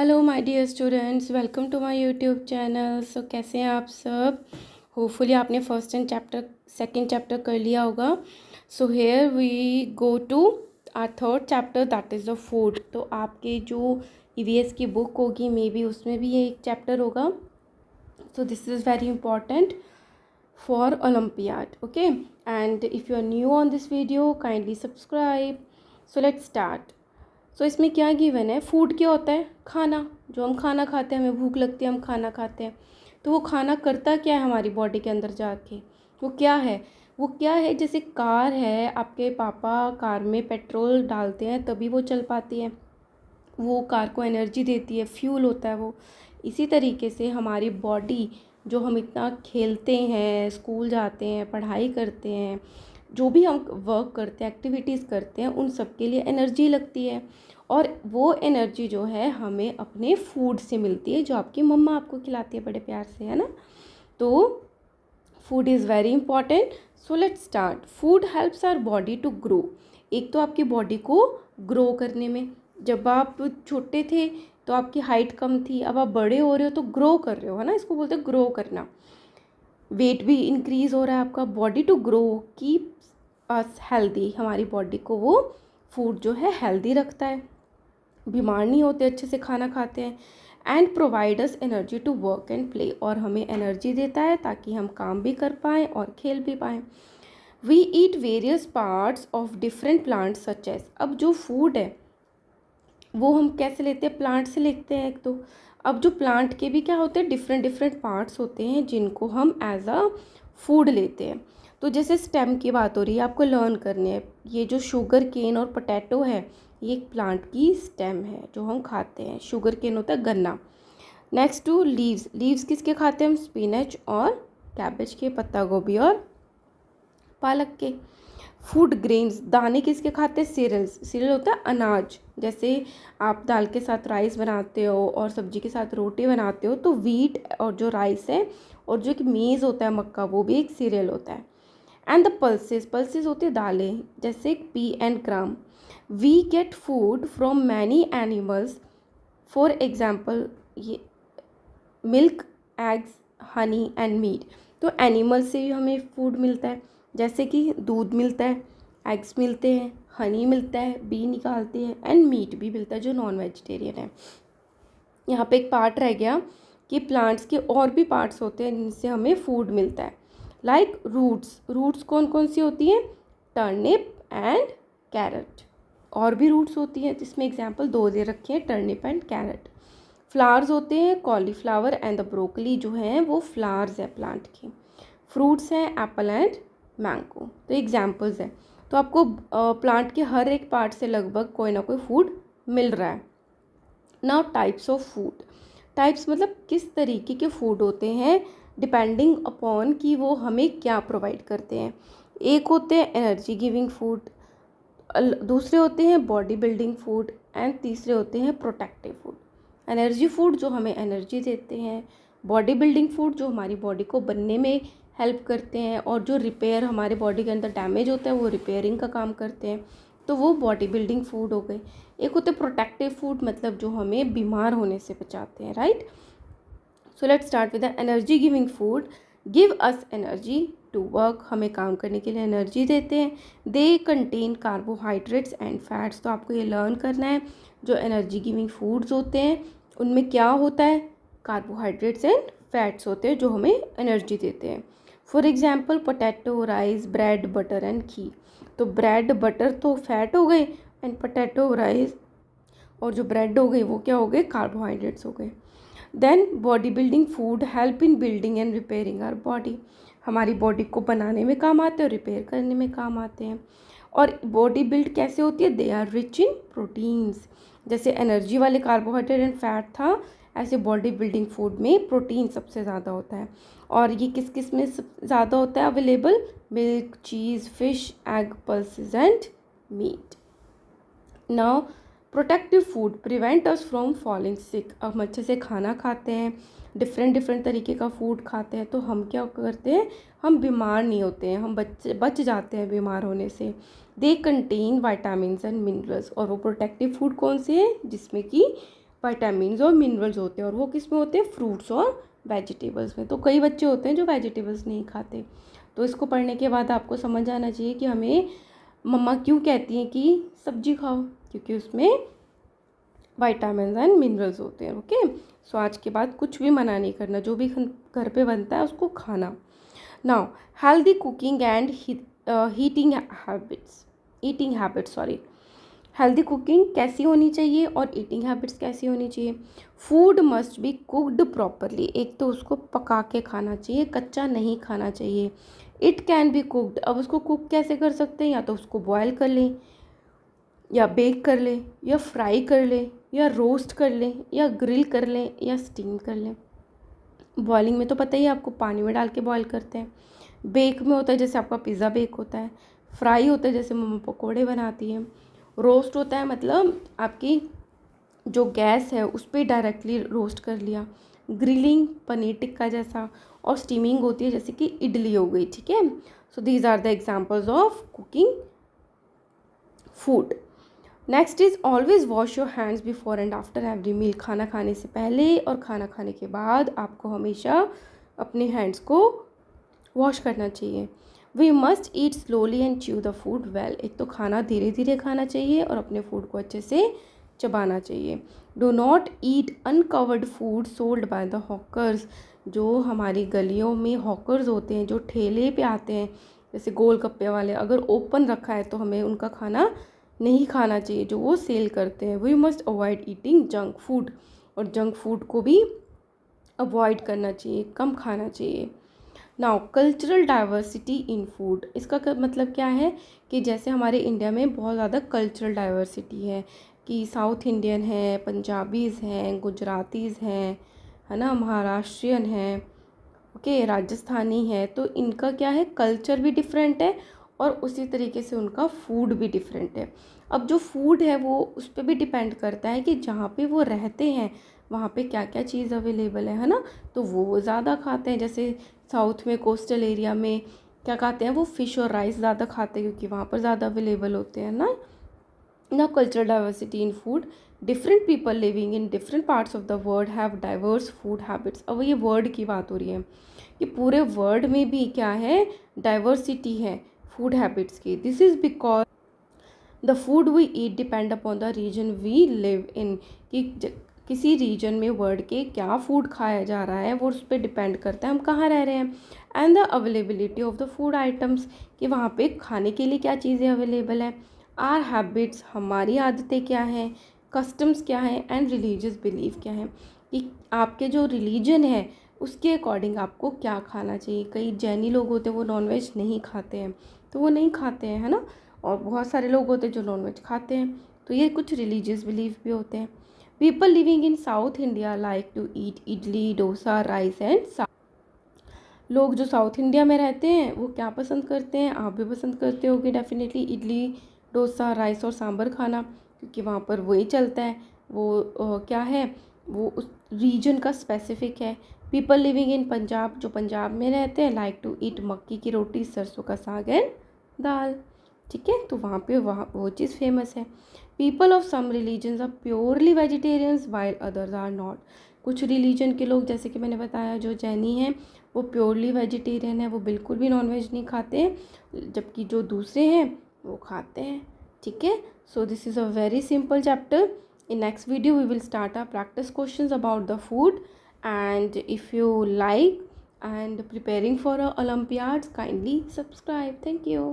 Hello my dear students, welcome to my YouTube channel. So कैसे हैं आप सब? होपफुली आपने फर्स्ट एंड सेकंड चैप्टर कर लिया होगा। So here we go to our third chapter, that is the food. तो आपके जो ईवीएस की बुक होगी मे बी उसमें भी ये एक चैप्टर होगा। So this is very important for olympiad, okay. And if you are new on this video kindly subscribe. So let's start. So इसमें क्या गिवन है? फूड क्या होता है? खाना। जो हम खाना खाते हैं, हमें भूख लगती है, हम खाना खाते हैं। तो वो खाना करता क्या है हमारी बॉडी के अंदर जाके? वो क्या है? वो क्या है? जैसे कार है, आपके पापा कार में पेट्रोल डालते हैं तभी वो चल पाती है, वो कार को एनर्जी देती है, फ्यूल होता है वो। इसी तरीके से हमारी बॉडी, जो हम इतना खेलते हैं, स्कूल जाते हैं, पढ़ाई करते हैं, जो भी हम वर्क करते हैं, एक्टिविटीज़ करते हैं, उन सब के लिए एनर्जी लगती है। और वो एनर्जी जो है हमें अपने फूड से मिलती है, जो आपकी मम्मा आपको खिलाती है बड़े प्यार से, है ना। तो food is very important. So let's start. Food helps our body to grow. एक तो आपकी बॉडी को ग्रो करने में, जब आप छोटे थे तो आपकी हाइट कम थी, अब आप बड़े हो रहे हो तो ग्रो कर रहे हो, है ना। इसको बोलते हैं ग्रो करना। वेट भी इंक्रीज़ हो रहा है आपका। Body to grow keeps us healthy. हमारी बॉडी को वो फूड जो है हेल्दी रखता है, बीमार नहीं होते, अच्छे से खाना खाते हैं। And provide us energy to work and play. और हमें एनर्जी देता है ताकि हम काम भी कर पाएँ और खेल भी पाएँ। We eat various parts of different plants such as. अब जो फूड है वो हम कैसे लेते हैं? प्लांट से लेते हैं एक तो। अब जो प्लांट के भी क्या होते हैं, डिफरेंट डिफरेंट पार्ट्स होते हैं जिनको हम एज अ फूड लेते हैं। तो जैसे स्टेम की बात हो रही है, आपको लर्न करने हैं। ये जो शुगर केन और पोटैटो है, ये एक प्लांट की स्टेम है जो हम खाते हैं। शुगर केन होता है गन्ना। Next to leaves. लीव्स किसके खाते हैं हम? स्पिनच और कैबेज के, पत्ता गोभी और पालक के। फूड ग्रेन्स, दाने किसके खाते हैं? सीरियल्स। सीरियल होता है अनाज। जैसे आप दाल के साथ राइस बनाते हो और सब्जी के साथ रोटी बनाते हो, तो वीट और जो राइस है और जो एक मेज़ होता है मक्का, वो भी एक सीरियल होता है। एंड द पल्सेस, पल्सेस होती है दालें, जैसे pea and gram. We get food from many animals, for example ये milk, eggs, honey and meat. तो एनिमल से भी हमें फूड मिलता है, जैसे कि दूध मिलता है, एग्स मिलते हैं, हनी मिलता है, बी निकालते हैं, एंड मीट भी मिलता है जो नॉन वेजिटेरियन है। यहाँ पे एक पार्ट रह गया कि प्लांट्स के और भी पार्ट्स होते हैं जिनसे हमें फूड मिलता है। Like roots. रूट्स कौन कौन सी होती हैं? Turnip and carrot. और भी रूट्स होती हैं, जिसमें एग्जाम्पल दो दे रखे हैं, टर्निप एंड कैरेट। फ्लावर्स होते हैं कॉलीफ्लावर एंड द ब्रोकली, जो हैं वो फ्लावर्स है प्लांट के। फ्रूट्स हैं एप्पल एंड मैंगो। तो एग्जाम्पल्स हैं। तो आपको प्लांट के हर एक पार्ट से लगभग कोई ना कोई फूड मिल रहा है। Now types of food. Types मतलब किस तरीके के फूड होते हैं, डिपेंडिंग अपॉन कि वो हमें क्या प्रोवाइड करते हैं। एक होते हैं एनर्जी गिविंग फूड, दूसरे होते हैं बॉडी बिल्डिंग फूड, एंड तीसरे होते हैं प्रोटेक्टिव फूड। एनर्जी फूड जो हमें एनर्जी देते हैं, बॉडी बिल्डिंग फूड जो हमारी बॉडी को बनने में हेल्प करते हैं, और जो रिपेयर हमारे बॉडी के अंदर डैमेज होता है वो रिपेयरिंग का काम करते हैं, तो वो बॉडी बिल्डिंग फूड हो गए। एक होते प्रोटेक्टिव फूड, मतलब जो हमें बीमार होने से बचाते हैं, right. So let's start with the energy giving food. Give us energy to work, हमें काम करने के लिए एनर्जी देते हैं। They contain carbohydrates and fats. तो आपको ये लर्न करना है, जो एनर्जी गिविंग फूड्स होते हैं उनमें क्या होता है? कार्बोहाइड्रेट्स एंड फैट्स होते हैं जो हमें एनर्जी देते हैं। For example potato, rice, bread, butter and ghee. तो ब्रेड बटर तो फैट हो गए, एंड पोटैटो, राइस और जो ब्रेड हो गई वो क्या हो गए? कार्बोहाइड्रेट्स हो गए। Then body building food help in building and repairing our body. हमारी बॉडी को बनाने में काम आते हैं और रिपेयर करने में काम आते हैं। और बॉडी बिल्ड कैसे होती है? They are rich in proteins. जैसे एनर्जी वाले कार्बोहाइड्रेट एंड फैट था, ऐसे बॉडी बिल्डिंग फूड में प्रोटीन सबसे ज़्यादा होता है। और ये किस किस में ज़्यादा होता है available? Milk, cheese, fish, egg, pulses and meat. Now protective food prevent us from falling sick. अब हम अच्छे से खाना खाते हैं, डिफरेंट डिफरेंट तरीके का फूड खाते हैं, तो हम क्या करते हैं? हम बीमार नहीं होते हैं, हम बच जाते हैं बीमार होने से। They contain vitamin and minerals. और वो प्रोटेक्टिव फूड कौन से हैं? जिसमें कि विटामिन्स और मिनरल्स होते हैं, और वो किस में होते हैं, फ्रूट्स और वेजिटेबल्स में। तो कई बच्चे होते हैं जो वेजिटेबल्स नहीं खाते, तो इसको पढ़ने के बाद आपको समझ आना चाहिए कि हमें मम्मा क्यों कहती हैं कि सब्जी खाओ, क्योंकि उसमें विटामिन्स एंड मिनरल्स होते हैं। ओके, सो आज के बाद कुछ भी मना नहीं करना, जो भी घर पे बनता है उसको खाना। Now healthy cooking and eating habits sorry. Healthy cooking कैसी होनी चाहिए और ईटिंग हैबिट्स कैसी होनी चाहिए। Food must be cooked properly, एक तो उसको पका के खाना चाहिए, कच्चा नहीं खाना चाहिए। इट कैन बी कुक्ड, अब उसको कुक कैसे कर सकते हैं, या तो उसको बॉयल कर लें, या बेक कर लें, या फ्राई कर लें, या रोस्ट कर लें, या ग्रिल कर लें, या स्टीम कर लें। बॉइलिंग में तो पता ही है आपको, पानी में डाल के बॉयल करते हैं। बेक में होता है जैसे आपका पिज़्ज़ा बेक होता है। फ्राई होता है जैसे मम्मा पकोड़े बनाती हैं। रोस्ट होता है मतलब आपकी जो गैस है उस पर डायरेक्टली रोस्ट कर लिया। ग्रिलिंग पनीर टिक्का जैसा। और स्टीमिंग होती है जैसे कि इडली हो गई, ठीक है। So these are the examples of cooking food. Next is always wash your hands before and after every meal, खाना खाने से पहले और खाना खाने के बाद आपको हमेशा अपने हैंड्स को वॉश करना चाहिए। We must eat slowly and chew the food well, एक तो खाना धीरे धीरे खाना चाहिए और अपने फूड को अच्छे से चबाना चाहिए। Do not eat uncovered food sold by the hawkers, जो हमारी गलियों में हॉकर्स होते हैं जो ठेले पे आते हैं जैसे गोलगप्पे वाले, अगर ओपन रखा है तो हमें उनका खाना नहीं खाना चाहिए जो वो सेल करते हैं। We must avoid eating junk food, और जंक फूड को भी अवॉइड करना चाहिए, कम खाना चाहिए। Now cultural diversity in food, इसका मतलब क्या है कि जैसे हमारे इंडिया में बहुत ज़्यादा कल्चरल डाइवर्सिटी है कि साउथ इंडियन है, पंजाबीज़ हैं, गुजरातीज़ हैं, है ना, महाराष्ट्रियन हैं, ओके, राजस्थानी है। तो इनका क्या है, कल्चर भी डिफरेंट है और उसी तरीके से उनका फूड भी डिफरेंट है। अब जो फूड है वो उस पर भी डिपेंड करता है कि जहाँ पे वो रहते हैं वहाँ पे क्या क्या चीज़ अवेलेबल है ना। तो वो ज़्यादा खाते हैं, जैसे साउथ में कोस्टल एरिया में क्या खाते हैं, वो फ़िश और राइस ज़्यादा खाते हैं क्योंकि वहाँ पर ज़्यादा अवेलेबल होते हैं ना। Now cultural diversity in food, different people living in different parts of the world have diverse food habits। अब ये वर्ड की बात हो रही है कि पूरे वर्ल्ड में भी क्या है, डाइवर्सिटी है फूड हैबिट्स की। This is because the food we eat depend upon the region we live in, कि किसी रीजन में वर्ल्ड के क्या फूड खाया जा रहा है वो उस पर डिपेंड करता है हम कहाँ रह रहे हैं। And the availability of the food items, कि वहाँ पे खाने के लिए क्या चीज़ें अवेलेबल है। आर हैबिट्स, हमारी आदतें क्या हैं, कस्टम्स क्या हैं, एंड रिलीजियस बिलीफ क्या है, कि आपके जो रिलीजन है उसके अकॉर्डिंग आपको क्या खाना चाहिए। कई जैनी लोग होते हैं वो नॉनवेज नहीं खाते हैं तो वो नहीं खाते हैं, है ना, और बहुत सारे लोग होते हैं जो नॉनवेज खाते हैं, तो ये कुछ रिलीजियस बिलीफ भी होते हैं। People living in South India like to eat idli, dosa, rice and सा, लोग जो साउथ इंडिया में रहते हैं वो क्या पसंद करते हैं, आप भी पसंद करते होगे डेफिनेटली, इडली, डोसा, राइस और सांभर खाना, क्योंकि वहाँ पर वही चलता है। वो क्या है, वो उस रीजन का स्पेसिफिक है। पीपल लिविंग इन पंजाब, जो पंजाब में रहते हैं, लाइक टू ईट मक्की की रोटी, सरसों का साग एंड दाल, ठीक है, तो वहाँ पे वहाँ वो चीज़ फेमस है। People of some religions are purely vegetarians while others are not, कुछ रिलीजन के लोग जैसे कि मैंने बताया जो जैनी हैं वो प्योरली वेजिटेरियन है, वो बिल्कुल भी नॉनवेज नहीं खाते, जबकि जो दूसरे हैं वो खाते हैं, ठीक है। So this is a very simple chapter. In next video we will start our practice questions about the food, and if you like and preparing for a Olympiads, kindly subscribe. Thank you.